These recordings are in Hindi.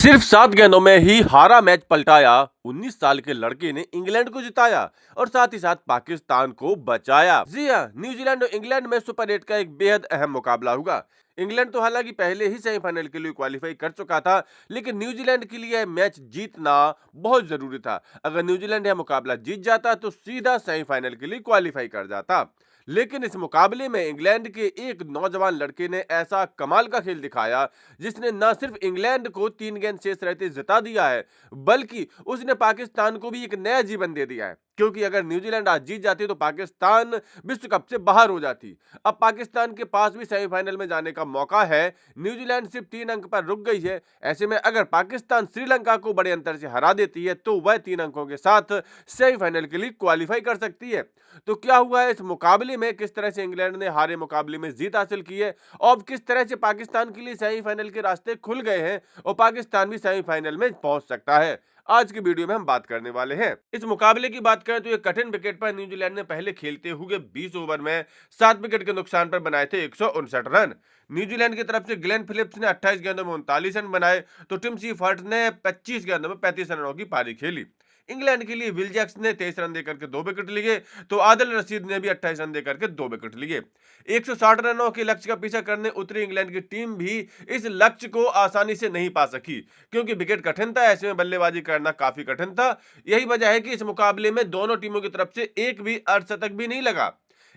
सिर्फ 7 गेंदों में ही हारा मैच पलटाया। 19 साल के लड़के ने इंग्लैंड को जिताया और साथ ही साथ पाकिस्तान को बचाया। जी हां, न्यूजीलैंड और इंग्लैंड में सुपर 8 का एक बेहद अहम मुकाबला हुआ। इंग्लैंड तो हालांकि पहले ही सेमीफाइनल के लिए क्वालिफाई कर चुका था, लेकिन न्यूजीलैंड के लिए यह मैच जीतना बहुत जरूरी था। अगर न्यूजीलैंड यह मुकाबला जीत जाता तो सीधा सेमीफाइनल के लिए क्वालिफाई कर जाता। लेकिन इस मुकाबले में इंग्लैंड के एक नौजवान लड़के ने ऐसा कमाल का खेल दिखाया, जिसने न सिर्फ इंग्लैंड को 3 गेंद शेष रहते जिता दिया है, बल्कि उसने पाकिस्तान को भी एक नया जीवन दे दिया है। क्योंकि अगर न्यूजीलैंड आज जीत जाती तो पाकिस्तान विश्व कप से बाहर हो जाती। अब पाकिस्तान के पास भी सेमीफाइनल में जाने का मौका है। न्यूजीलैंड सिर्फ 3 अंक पर रुक गई है। ऐसे में अगर पाकिस्तान श्रीलंका को बड़े अंतर से हरा देती है तो वह 3 अंकों के साथ सेमीफाइनल के लिए क्वालिफाई कर सकती है। तो क्या हुआ है इस मुकाबले में, किस तरह से इंग्लैंड ने हारे मुकाबले में जीत हासिल की है और किस तरह से पाकिस्तान के लिए सेमीफाइनल के रास्ते खुल गए हैं और पाकिस्तान भी सेमीफाइनल में पहुंच सकता है, आज की वीडियो में हम बात करने वाले हैं। इस मुकाबले की बात करें तो ये कठिन विकेट पर न्यूजीलैंड ने पहले खेलते हुए 20 ओवर में 7 विकेट के नुकसान पर बनाए थे 159 रन। न्यूजीलैंड की तरफ से ग्लेन फिलिप्स ने 28 गेंदों में 39 रन बनाए तो टिम सीफर्ट ने 25 गेंदों में 35 रनों की पारी खेली। इंग्लैंड के लिए विल जैक्स ने 23 रन देकर के 2 विकेट लिए तो आदिल रशीद ने भी 28 रन देकर के 2 विकेट लिए। 160 रनों के लक्ष्य का पीछा करने उतरी इंग्लैंड की टीम भी इस लक्ष्य को आसानी से नहीं पा सकी, क्योंकि विकेट कठिन था। ऐसे में बल्लेबाजी करना काफी कठिन था। यही वजह है कि इस मुकाबले में दोनों टीमों की तरफ से एक भी अर्धशतक भी नहीं लगा।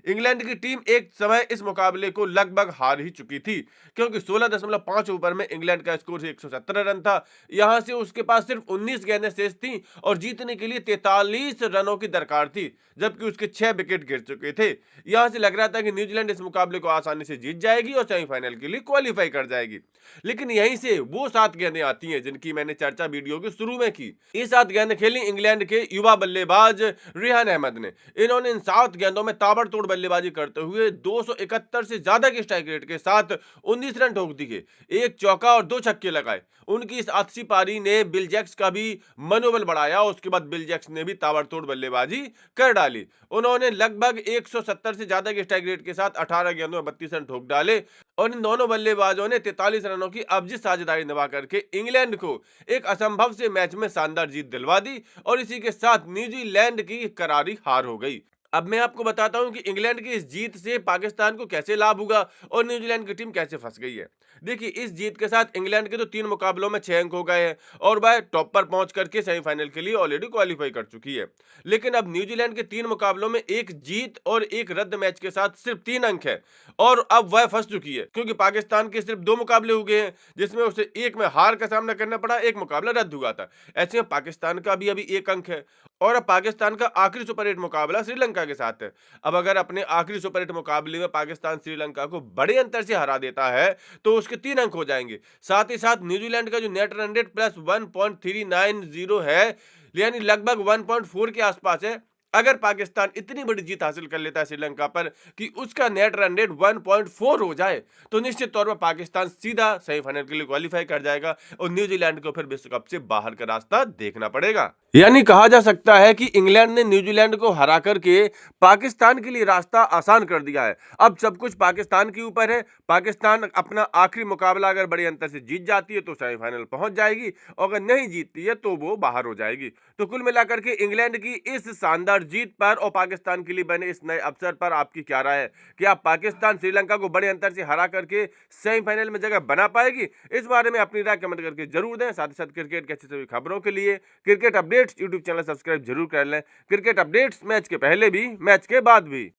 इंग्लैंड की टीम एक समय इस मुकाबले को लगभग हार ही चुकी थी, क्योंकि 16.5 ओवर में इंग्लैंड का स्कोर 117 रन था। यहां से उसके पास सिर्फ 19 गेंदें शेष थी और जीतने के लिए 43 रनों की दरकार थी, जबकि उसके 6 विकेट गिर चुके थे। यहां से लग रहा था कि न्यूजीलैंड इस मुकाबले को आसानी से जीत जाएगी और सेमीफाइनल के लिए क्वालिफाई कर जाएगी। लेकिन यहीं से वो 7 गेंदें आती हैं जिनकी मैंने चर्चा वीडियो के शुरू में की। ये 7 गेंदें खेली इंग्लैंड के युवा बल्लेबाज रेहान अहमद ने। इन्होंने इन 7 गेंदों में ताबड़तोड़ बल्लेबाजी करते हुए 271 से ज्यादा के स्ट्राइक रेट के साथ 19 रन ठोक दिए, एक चौका और 2 छक्के लगाए। उनकी इस आखिरी पारी ने बिल जैक्स का भी मनोबल बढ़ाया। उसके बाद बिल जैक्स ने भी ताबड़तोड़ बल्लेबाजी कर डाली। उन्होंने लगभग 170 से ज्यादा के स्ट्राइक रेट के साथ 18 गेंदों में 32 रन ठोक डाले और इन दोनों बल्लेबाजों ने 43 रनों की अबजित साझेदारी निभा करके इंग्लैंड को एक असंभव से मैच में शानदार जीत दिलवा दी और इसी के साथ न्यूजीलैंड की करारी हार हो गई। अब मैं आपको बताता हूं कि इंग्लैंड की इस जीत से पाकिस्तान को कैसे लाभ होगा और न्यूजीलैंड की टीम कैसे फंस गई है। देखिए, इस जीत के साथ इंग्लैंड के तो 3 मुकाबलों में 6 अंक हो गए हैं और वह टॉप पर पहुंच करके सेमीफाइनल के लिए ऑलरेडी क्वालिफाई कर चुकी है। लेकिन अब न्यूजीलैंड के 3 मुकाबलों में 1 जीत और 1 रद्द मैच के साथ सिर्फ 3 अंक है और अब वह फंस चुकी है, क्योंकि पाकिस्तान के सिर्फ 2 मुकाबले हो गए हैं, जिसमें उसे एक में हार का सामना करना पड़ा, एक मुकाबला रद्द हुआ था। ऐसे में पाकिस्तान का भी अभी 1 अंक है और अब पाकिस्तान का आखिरी सुपर 8 मुकाबला श्रीलंका के साथ है। अब अगर अपने आखिरी सुपर 8 मुकाबले में पाकिस्तान श्रीलंका को बड़े अंतर से हरा देता है तो उसके 3 अंक हो जाएंगे। साथ ही साथ न्यूजीलैंड का जो नेट रन रेट प्लस 1.390 है, यानी लगभग 1.4 के आसपास है। अगर पाकिस्तान इतनी बड़ी जीत हासिल कर लेता है श्रीलंका पर कि उसका नेट रन रेट 1.4 हो जाए, तो निश्चित तौर पर पाकिस्तान सीधा सेमीफाइनल के लिए क्वालिफाई कर जाएगा और न्यूजीलैंड को फिर विश्व कप से बाहर का रास्ता देखना पड़ेगा। यानी कहा जा सकता है कि इंग्लैंड ने न्यूजीलैंड को हरा करके पाकिस्तान के लिए रास्ता आसान कर दिया है। अब सब कुछ पाकिस्तान के ऊपर है। पाकिस्तान अपना आखिरी मुकाबला अगर बड़े अंतर से जीत जाती है तो सेमीफाइनल पहुंच जाएगी और अगर नहीं जीतती है तो वो बाहर हो जाएगी। तो कुल मिलाकर के इंग्लैंड की इस शानदार जीत पर और पाकिस्तान के लिए बने इस नए अवसर पर आपकी क्या राय है? क्या पाकिस्तान श्रीलंका को बड़े अंतर से हरा करके सेमीफाइनल में जगह बना पाएगी? इस बारे में अपनी राय कमेंट करके जरूर दें। साथ ही साथ क्रिकेट की अच्छी सभी खबरों के लिए cricket updates YouTube channel subscribe जरूर कर लें। क्रिकेट अपडेट्स मैच के पहले भी, मैच के बाद भी।